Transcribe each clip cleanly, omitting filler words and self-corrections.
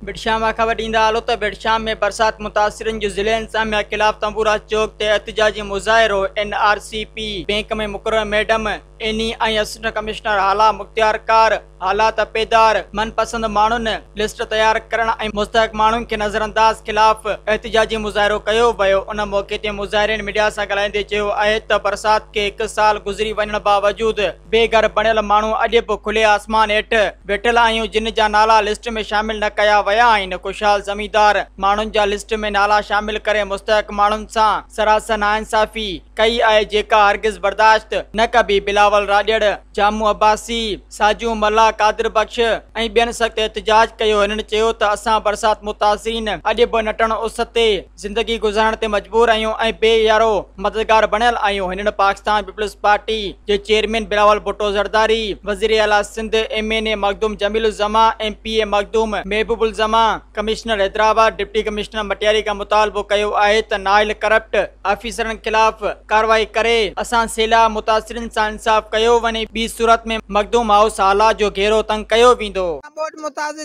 बिडशाम ख़बर ॾींदा हलो त बिडशाम में बरसात मुतासिरन जो ज़िले इंतज़ामिया ख़िलाफ़ तंबूरा चौक ते एहतिजाजी मुज़ाहिरो। NRCP बैंक में मुक़र्रर मैडम एनी ऐं असिस्टेंट कमिश्नर हाला मुख्तियार कार हालात पेदार मनपसंद माण्हुनि लिस्ट तैयार करण ऐं मुस्तहक माण्हुनि खे नज़रअंदाज़ ख़िलाफ़ एहतिजाजी मुज़ाहिरो कयो वियो। उन मौक़े ते मुज़ाहिरीन मीडिया सां ॻाल्हाईंदे चयो आहे त बरसात खे 1 साल गुज़री वञण बावजूदि बेघर बणियल माण्हू अॼु बि खुले आसमान हेठि वेठल आहियूं, जिन जा नाला लिस्ट में शामिल न कया विया आहिनि। खुशहाल ज़मींदार माण्हुनि जा लिस्ट में नाला शामिल करे मुस्तहक माण्हुनि सां सरासर नाइंसाफ़ी कई आहे, जेका हरगिज़ बर्दाश्त न कबी। बिलावल राजड़, जामू अब्बासी, साजू मल्ला, कादिर बख्श ऐं ॿियनि सख़्त एहतिजाज कयो। हिननि चयो त असां बरसात मुतासिरीन अॼु बि नटण उस ते ज़िंदगी गुज़ारण ते मजबूर आहियूं ऐं बेयारो मददगार बणियल आहियूं। हिननि पाकिस्तान पीपल्स पार्टी जे चेयरमैन बिलावल भुट्टो ज़रदारी, वज़ीर आला Sindh MNA Makhdoom Jamiluzzaman, MPA Makhdoom Mehboobulzaman, commissioner Hyderabad, deputy commissioner Matiari का मुतालबो कयो आहे त नाइल करप्ट ऑफिसरनि ख़िलाफ़ कार्रवाई करे असां सैलाब मुतासिरीन सां इंसाफ़ कयो वञे। ॿी सूरत में मखदूम हाउस हालात जो घेरो तंग कयो वेंदो।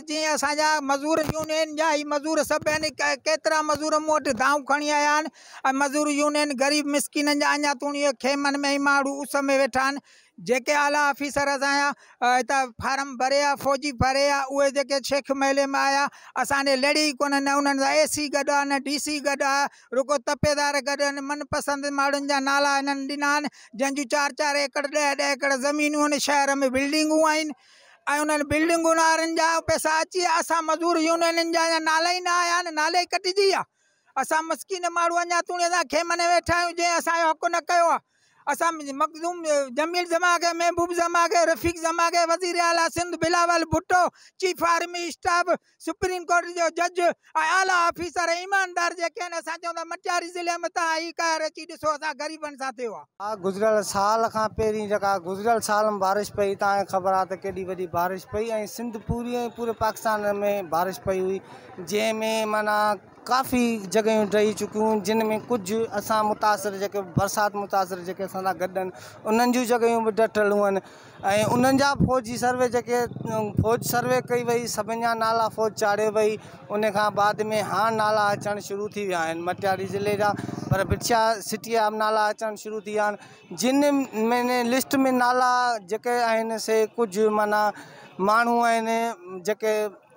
जीअं असांजा मज़दूर यूनियन जा ही मज़दूर सभु आहिनि, केतिरा मज़दूर मूं वटि दाऊं खणी आया आहिनि ऐं मज़दूर यूनियन ग़रीब मिसकिननि जा अञा तूणीअ खेमनि में ई माण्हू उस में वेठा आहिनि। जेके आला ऑफिसर असांजा हितां फार्म भरे आहे, फौजी भरे आहे, उहे जेके शेख मेले में आया असांजे लड़ी कोन न उन्हनि सां AC गॾु आहे न DC गॾु आहे, रुगो तपेदार गॾु आहिनि। मनपसंदि माण्हुनि जा नाला हिननि ॾिना आहिनि, जंहिंजूं 4-4 एकड़ 10-10 एकड़ ज़मीनूं आहिनि, शहर में बिल्डिंगूं आहिनि ऐं उन्हनि बिल्डिंगुनि वारनि जा पैसा अची विया। असां मज़दूर यूनियननि जा नाला ई न आया आहिनि, नाले ई कटिजी विया। असां मस्किन माण्हू अञा तूणीअ सां खेमनि में वेठा आहियूं, जंहिं असांजो हक़ न कयो आहे। असां मखदूम जमील ज़मा के, महबूब ज़मा के, रफ़ीक ज़मा के, वज़ीर आला Sindh Bilawal Bhutto, chief army staff, supreme court जो जज ऐं आला ऑफिसर ईमानदार जेके आहिनि, असां चवंदा मटियारी ज़िले में तव्हां ही कहर अची ॾिसो असां ग़रीबनि सां थियो आहे। गुज़िरियल साल खां पहिरीं जेका गुज़िरियल साल में बारिश पई, तव्हांखे ख़बर आहे त केॾी वॾी बारिश पई ऐं सिंध पूरे पाकिस्तान में बारिश पई हुई, जंहिंमें माना काफ़ी जॻहियूं ठही चुकियूं, जिन में कुझु असां मुतासिर जेके बरसात मुतासिर जेके असां सां गॾु आहिनि उन्हनि जूं जॻहियूं बि ॾठल आहिनि ऐं उन्हनि जा फौजी सर्वे जेके फौज सर्वे कई वई, सभिनि जा नाला फौज चाढ़े वई। उन खां बाद में हाणे नाला अचणु शुरू थी विया आहिनि मटियारी ज़िले जा, पर बिडशा सिटी जा नाला अचणु शुरू थी विया आहिनि, जिन में लिस्ट में नाला जेके आहिनि से कुझु माना माण्हू आहिनि जेके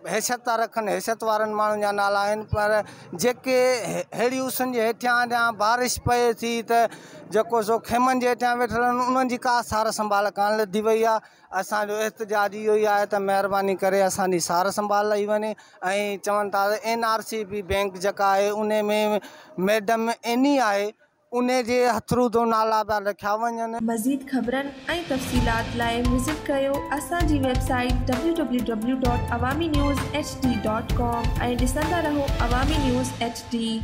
हैसियत था रखनि, हैसियत वारनि माण्हुनि जा नाला आहिनि, पर जेके अहिड़ी उसनि जे हेठियां बारिश पए थी त जेको सो खेमनि जे हेठियां वेठल आहिनि उन्हनि जी का सार संभाल कान लधी वई आहे। असांजो एहतिजाज इहो ई आहे त महिरबानी करे असांजी सार संभाल लही वञे ऐं चवनि था NRCP बैंक जेका आहे उन में मैडम एनी आहे, उन जे हथरू तो नाला पिया रखिया वञनि। मज़ीद ख़बरनि ऐं तफ़सीलात लाइ विज़िट कयो असांजी वेबसाइट www.awamiNewsHD.com ऐं ॾिसंदा रहो अवामी न्यूज़ HD।